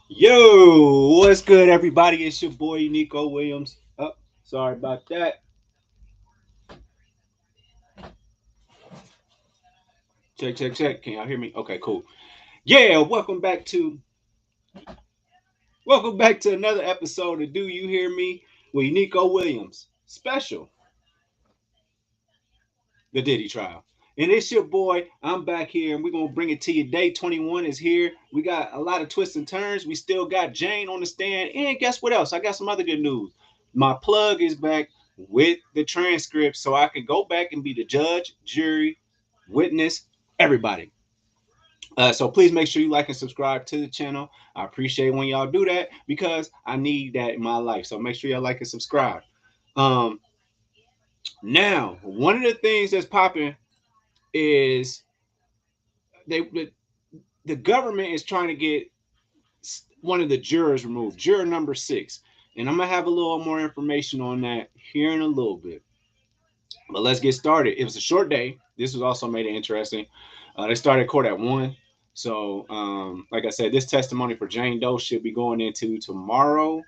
Yo, what's good, everybody? It's your boy Nico Williams. Oh, sorry about that. Check, check, check. Can y'all hear me? Okay, cool. Yeah, welcome back to another episode of Do You Hear Me with Nico Williams. Special, the Diddy trial. And it's your boy. I'm back here, and we're gonna bring it to you. Day 21 is here. We got a lot of twists and turns. We still got Jane on the stand, and guess what else? I got some other good news. My plug is back with the transcript, so I can go back and be the judge, jury, witness, everybody. So please make sure you like and subscribe to the channel. I appreciate when y'all do that because I need that in my life. So make sure y'all like and subscribe. Um, Now, one of the things that's popping is the government is trying to get one of the jurors removed, juror number 6. And I'm gonna have a little more information on that here in a little bit. But let's get started. It was a short day. This was also made it interesting. They started court at 1. So, like I said, this testimony for Jane Doe should be going into tomorrow.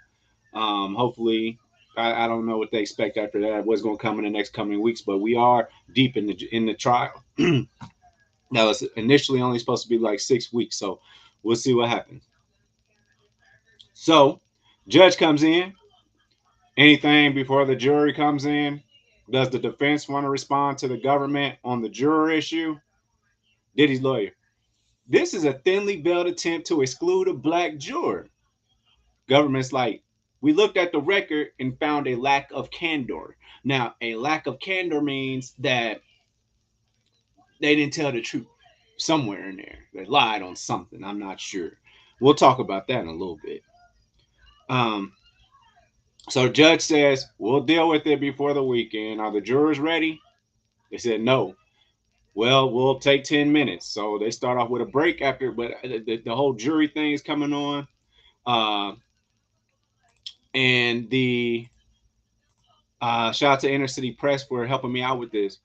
Hopefully, I don't know what they expect after that. What's going to come in the next coming weeks, but we are deep in the trial. That was initially only supposed to be like 6 weeks, so we'll see what happens. So, judge comes in. Anything before the jury comes in? Does the defense want to respond to the government on the juror issue? Diddy's lawyer. This is a thinly veiled attempt to exclude a black juror. Government's like, we looked at the record and found a lack of candor. Now, a lack of candor means that they didn't tell the truth somewhere in there. They lied on something. I'm not sure. We'll talk about that in a little bit. Um, so the judge says, we'll deal with it before the weekend. Are the jurors ready? They said no. Well, we'll take 10 minutes. So they start off with a break after, but the whole jury thing is coming on. Uh, and the shout out to Inner City Press for helping me out with this.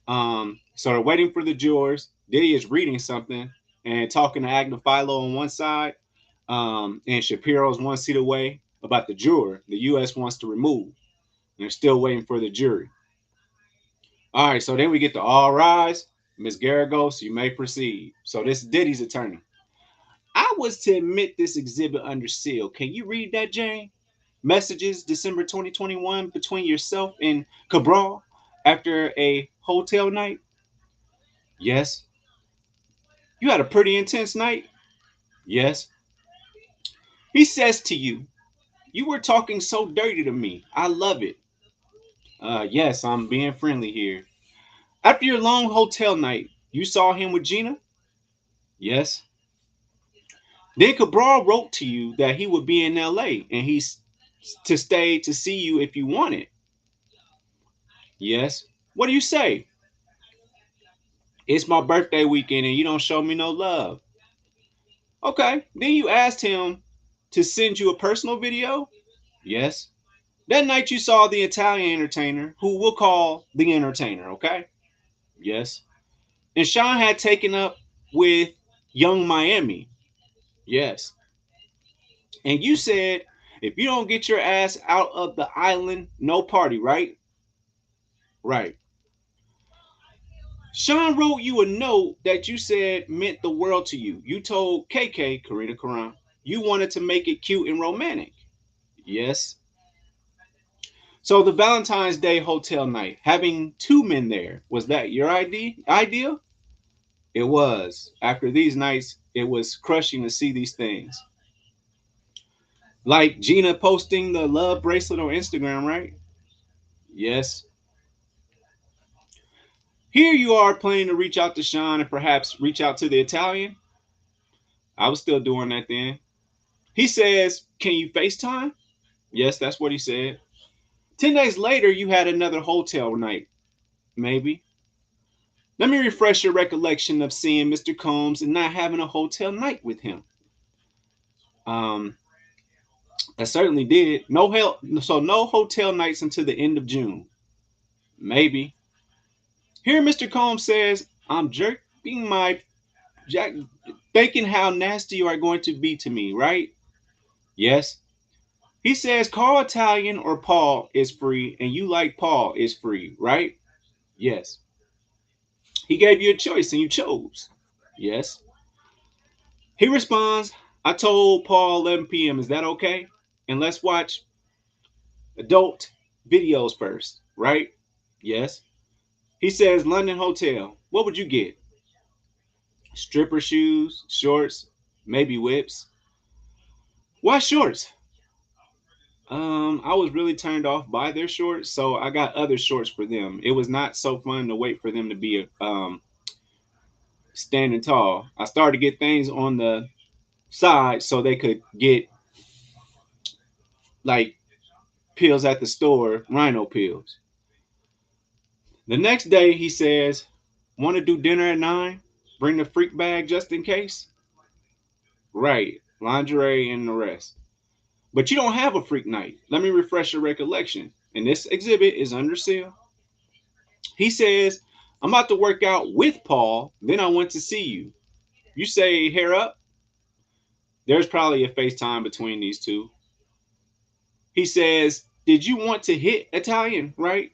So they're waiting for the jurors. Diddy is reading something and talking to Agna Philo on one side, and Shapiro's one seat away about the juror the U.S. wants to remove. And they're still waiting for the jury. All right, so then we get to all rise. Ms. Garagos, you may proceed. So this is Diddy's attorney. I was to admit this exhibit under seal. Can you read that, Jane? Messages December 2021 between yourself and Cabral after a hotel night? Yes. You had a pretty intense night? Yes. He says to you, you were talking so dirty to me. I love it. Yes, I'm being friendly here. After your long hotel night, you saw him with Gina? Yes. Then Cabral wrote to you that he would be in LA and he's to stay to see you if you wanted. Yes. What do you say? It's my birthday weekend and you don't show me no love. Okay. Then you asked him to send you a personal video? Yes. That night you saw the Italian entertainer, who we'll call the entertainer, okay? Yes. And Sean had taken up with Young Miami. Yes. And you said, if you don't get your ass out of the island, no party, right? Right. Sean wrote you a note that you said meant the world to you. You told KK, Karina Karan, you wanted to make it cute and romantic. Yes. So the Valentine's Day hotel night, having two men there, was that your idea? It was. After these nights, it was crushing to see these things. Like Gina posting the love bracelet on Instagram, right? Yes. Here you are planning to reach out to Sean and perhaps reach out to the Italian. I was still doing that then. He says, can you FaceTime? Yes, that's what he said. 10 days later, you had another hotel night. Maybe. Let me refresh your recollection of seeing Mr. Combs and not having a hotel night with him. Um, I certainly did. So no hotel nights until the end of June. Maybe. Here, Mr. Combs says, I'm jerking my jack, thinking how nasty you are going to be to me, right? Yes. He says call Italian or Paul is free, and you like Paul is free, right? Yes. He gave you a choice and you chose. Yes. He responds, I told Paul 11 p.m. Is that okay? And let's watch adult videos first, right? Yes. He says London Hotel. What would you get? Stripper shoes, shorts, maybe whips. Why shorts? I was really turned off by their shorts, so I got other shorts for them. It was not so fun to wait for them to be standing tall. I started to get things on the side so they could get like pills at the store, rhino pills. The next day he says, want to do dinner at 9? Bring the freak bag just in case? Right, lingerie and the rest. But you don't have a freak night. Let me refresh your recollection. And this exhibit is under seal. He says, I'm about to work out with Paul, then I want to see you. You say hair up? There's probably a FaceTime between these two. He says, did you want to hit Italian, right?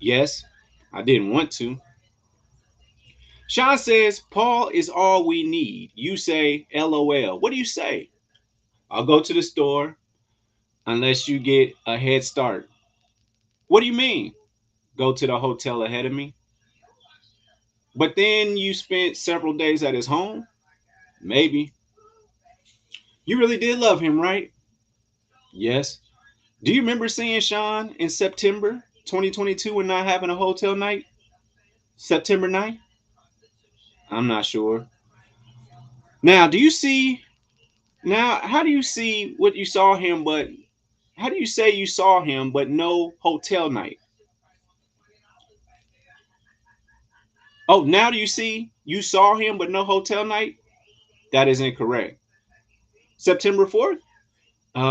Yes, I didn't want to. Sean says, Paul is all we need. You say, LOL. What do you say? I'll go to the store unless you get a head start. What do you mean? Go to the hotel ahead of me? But then you spent several days at his home? Maybe. You really did love him, right? Yes. Do you remember seeing Sean in September 2022 and not having a hotel night? September 9th? I'm not sure. Now, do you see now how do you see what you saw him but how do you say you saw him but no hotel night? Oh, now do you see you saw him but no hotel night? That is incorrect. September 4th?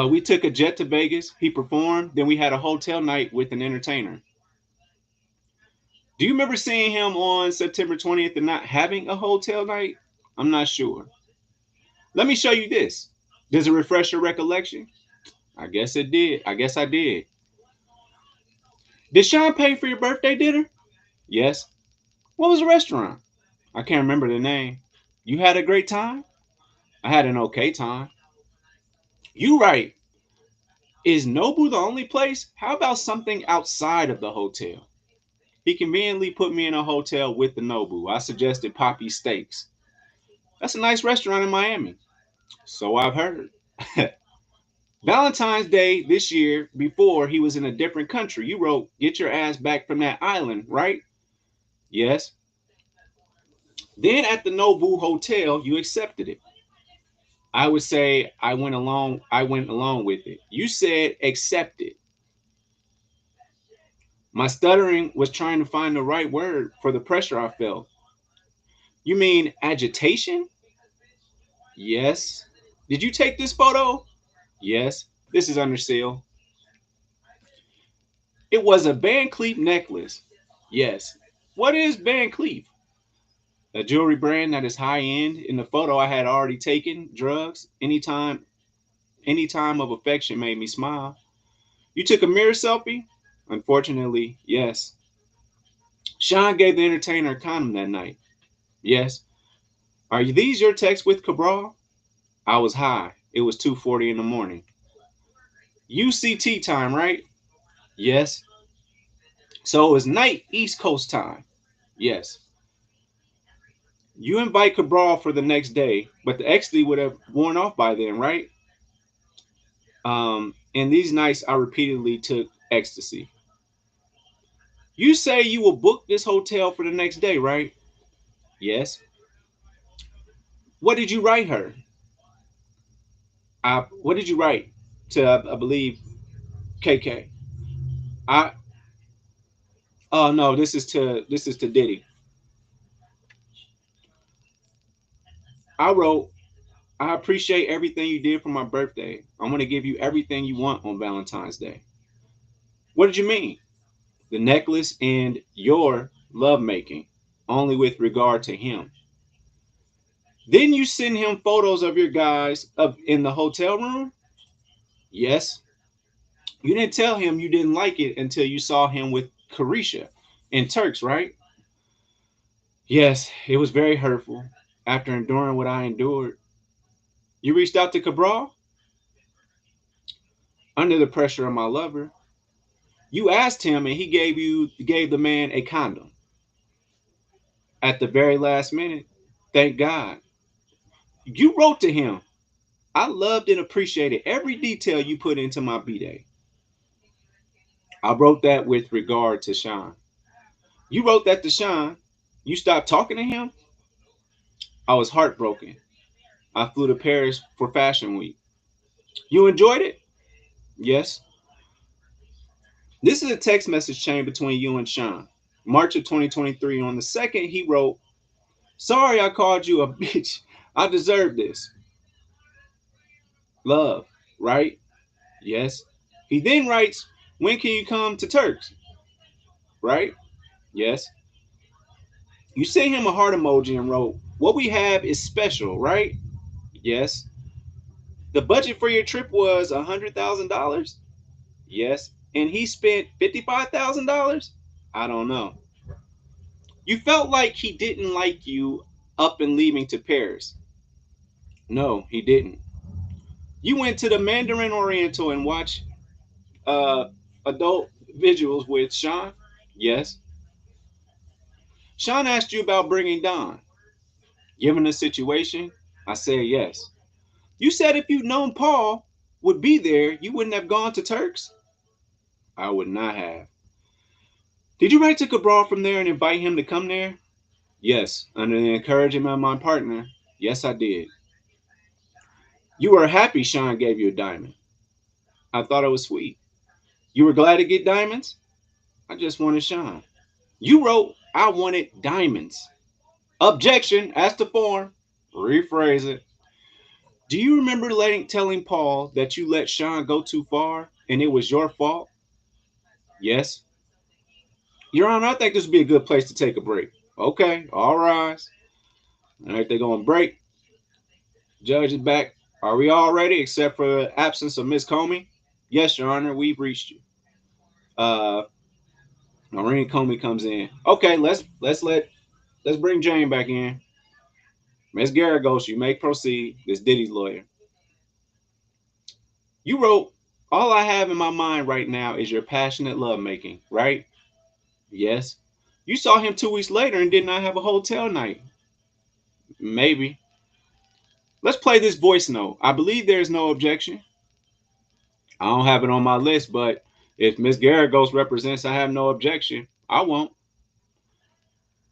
We took a jet to Vegas. He performed. Then we had a hotel night with an entertainer. Do you remember seeing him on September 20th and not having a hotel night? I'm not sure. Let me show you this. Does it refresh your recollection? I guess it did. I guess I did. Did Sean pay for your birthday dinner? Yes. What was the restaurant? I can't remember the name. You had a great time? I had an okay time. You right. Is Nobu the only place? How about something outside of the hotel? He conveniently put me in a hotel with the Nobu. I suggested Poppy Steaks. That's a nice restaurant in Miami. So I've heard. Valentine's Day this year, before he was in a different country, you wrote, get your ass back from that island, right? Yes. Then at the Nobu Hotel, you accepted it. I would say I went along with it. You said accept it. My stuttering was trying to find the right word for the pressure I felt. You mean agitation? Yes. Did you take this photo? Yes. This is under seal. It was a Van Cleef necklace. Yes. What is Van Cleef? A jewelry brand that is high end. In the photo I had already taken drugs. Any time of affection made me smile. You took a mirror selfie? Unfortunately, yes. Sean gave the entertainer a condom that night. Yes. Are these your texts with Cabral? I was high. It was 2:40 in the morning. UCT time, right? Yes. So it was night East Coast time. Yes. You invite Cabral for the next day, but the ecstasy would have worn off by then, right? And these nights I repeatedly took ecstasy. You say you will book this hotel for the next day, right? Yes. What did you write her? What did you write to I believe KK? I oh no, this is to Diddy. I wrote, I appreciate everything you did for my birthday. I'm gonna give you everything you want on Valentine's Day. What did you mean? The necklace and your lovemaking, only with regard to him. Then you send him photos of your guys up in the hotel room? Yes. You didn't tell him you didn't like it until you saw him with Carisha and Turks, right? Yes, it was very hurtful. After enduring what I endured, you reached out to Cabral under the pressure of my lover. You asked him, and he gave the man a condom at the very last minute. Thank God. You wrote to him. I loved and appreciated every detail you put into my b-day. I wrote that with regard to Sean. You wrote that to Sean. You stopped talking to him. I was heartbroken. I flew to Paris for Fashion Week. You enjoyed it? Yes. This is a text message chain between you and Sean. March of 2023. On the 2nd, he wrote, sorry I called you a bitch. I deserve this. Love, right? Yes. He then writes, when can you come to Turks? Right? Yes. You sent him a heart emoji and wrote, what we have is special, right? Yes. The budget for your trip was $100,000? Yes. And he spent $55,000? I don't know. You felt like he didn't like you up and leaving to Paris. No, he didn't. You went to the Mandarin Oriental and watched uh, adult visuals with Sean? Yes. Sean asked you about bringing Don. Given the situation, I said yes. You said if you'd known Paul would be there, you wouldn't have gone to Turks? I would not have. Did you write to Cabral from there and invite him to come there? Yes, under the encouragement of my partner. Yes, I did. You were happy Sean gave you a diamond. I thought it was sweet. You were glad to get diamonds? I just wanted Sean. You wrote, I wanted diamonds. Objection, as to form. Rephrase it. Do you remember telling Paul that you let Sean go too far and it was your fault? Yes. Your Honor, I think this would be a good place to take a break. Okay, all rise. All right, they're going to break. Judge is back. Are we all ready except for the absence of Miss Comey? Yes, Your Honor, we've reached you. Noreen Comey comes in. Okay, let's bring Jane back in. Miss Garagos, you may proceed. This Diddy's lawyer. You wrote, all I have in my mind right now is your passionate lovemaking, right? Yes. You saw him 2 weeks later and did not have a hotel night. Maybe. Let's play this voice note. I believe there is no objection. I don't have it on my list, but if Miss Garagos represents I have no objection, I won't.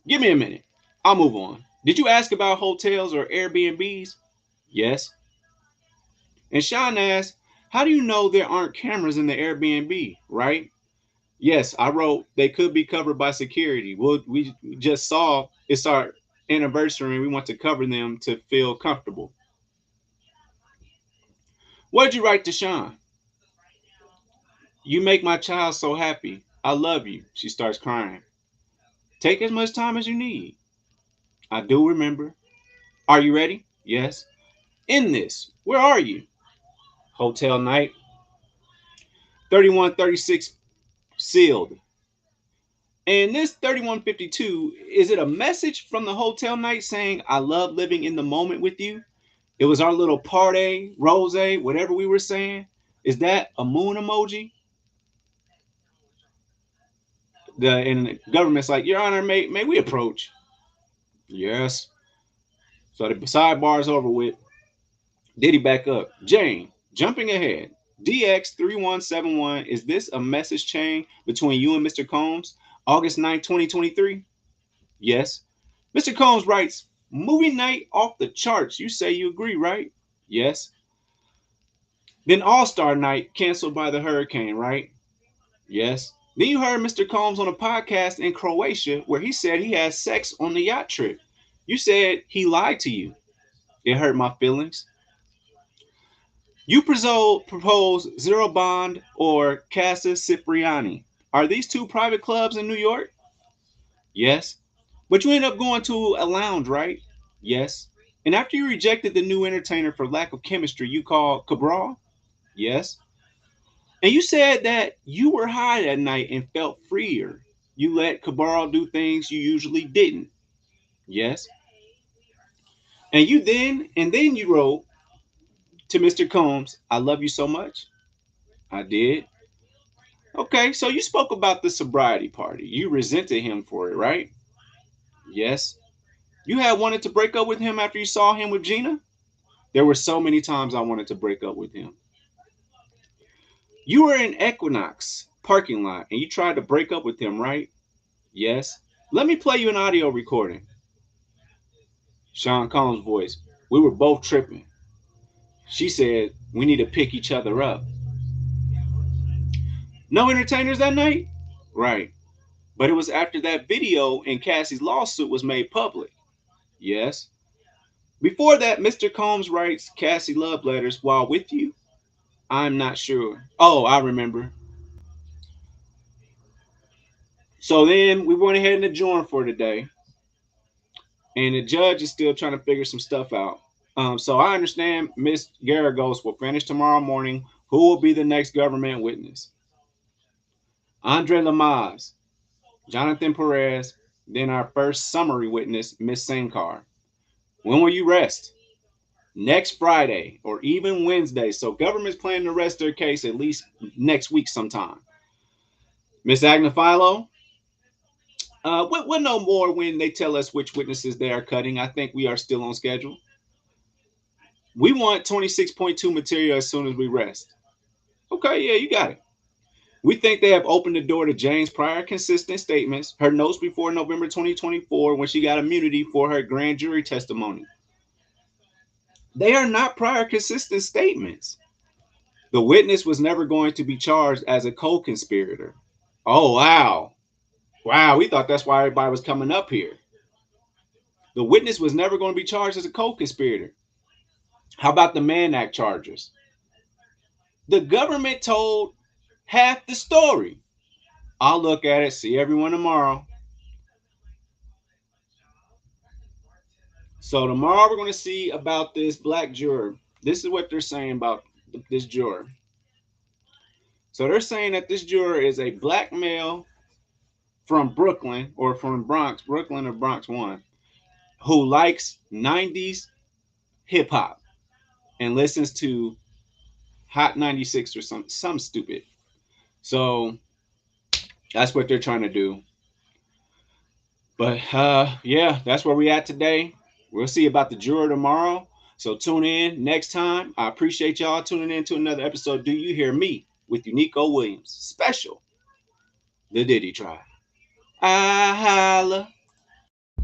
Give me a minute. I'll move on. Did you ask about hotels or Airbnbs? Yes. And Sean asked, how do you know there aren't cameras in the Airbnb, right? Yes, I wrote they could be covered by security. We just saw it's our anniversary and we want to cover them to feel comfortable. What did you write to Sean? You make my child so happy. I love you. She starts crying. Take as much time as you need. I do remember. Are you ready? Yes. In this, where are you? Hotel night. 3136 sealed. And this 3152, is it a message from the hotel night saying, I love living in the moment with you? It was our little party, rose, whatever we were saying. Is that a moon emoji? And the government's like, Your Honor, may we approach? Yes. So the sidebar's over with. Diddy back up. Jane, jumping ahead. DX3171, is this a message chain between you and Mr. Combs? August 9th, 2023? Yes. Mr. Combs writes, movie night off the charts. You say you agree, right? Yes. Then All-Star Night canceled by the hurricane, right? Yes. Then you heard Mr. Combs on a podcast in Croatia where he said he had sex on the yacht trip. You said he lied to you. It hurt my feelings. You propose Zero Bond or Casa Cipriani. Are these two private clubs in New York? Yes. But you end up going to a lounge, right? Yes. And after you rejected the new entertainer for lack of chemistry you called Cabral? Yes. And you said that you were high that night and felt freer. You let Cabral do things you usually didn't. Yes. And then you wrote to Mr. Combs, I love you so much. I did. Okay, so you spoke about the sobriety party. You resented him for it, right? Yes. You had wanted to break up with him after you saw him with Gina? There were so many times I wanted to break up with him. You were in Equinox parking lot and you tried to break up with him, right? Yes. Let me play you an audio recording. Sean Combs' voice. We were both tripping. She said, we need to pick each other up. No entertainers that night? Right. But it was after that video in Cassie's lawsuit was made public. Yes. Before that, Mr. Combs writes Cassie love letters while with you. I'm not sure. Oh, I remember. So then we went ahead and adjourned for today. And the judge is still trying to figure some stuff out. So I understand Miss Garagos will finish tomorrow morning. Who will be the next government witness? Andre Lamaze, Jonathan Perez, then our first summary witness, Miss Sankar. When will you rest? Next Friday or even Wednesday. So government's planning to rest their case at least next week sometime. Miss Agnifilo, we'll know more when they tell us which witnesses they are cutting. I think we are still on schedule. We want 26.2 material as soon as we rest. Okay, yeah, you got it. We think they have opened the door to Jane's prior consistent statements, her notes before November 2024 when she got immunity for her grand jury testimony. They are not prior consistent statements. The witness was never going to be charged as a co-conspirator. Oh, wow. Wow, we thought that's why everybody was coming up here. The witness was never going to be charged as a co-conspirator. How about the Mann Act charges? The government told half the story. I'll look at it, see everyone tomorrow. So tomorrow we're going to see about this black juror. This is what they're saying about this juror. So they're saying that this juror is a black male from Brooklyn or from Bronx, Brooklyn or Bronx 1, who likes 90s hip hop and listens to Hot 96 or some stupid. So that's what they're trying to do. But yeah, that's where we at today. We'll see about the juror tomorrow. So tune in next time. I appreciate y'all tuning in to another episode. Do You Hear Me? With Unico Williams. Special. The Diddy Tribe. I holla.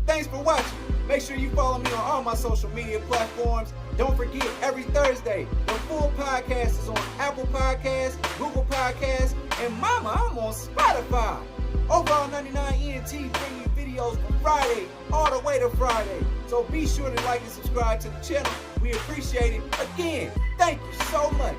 Thanks for watching. Make sure you follow me on all my social media platforms. Don't forget, every Thursday, the full podcast is on Apple Podcasts, Google Podcasts, and mama, I'm on Spotify. Overall 99 ENT bring you videos from Friday all the way to Friday. So be sure to like and subscribe to the channel. We appreciate it. Again, thank you so much.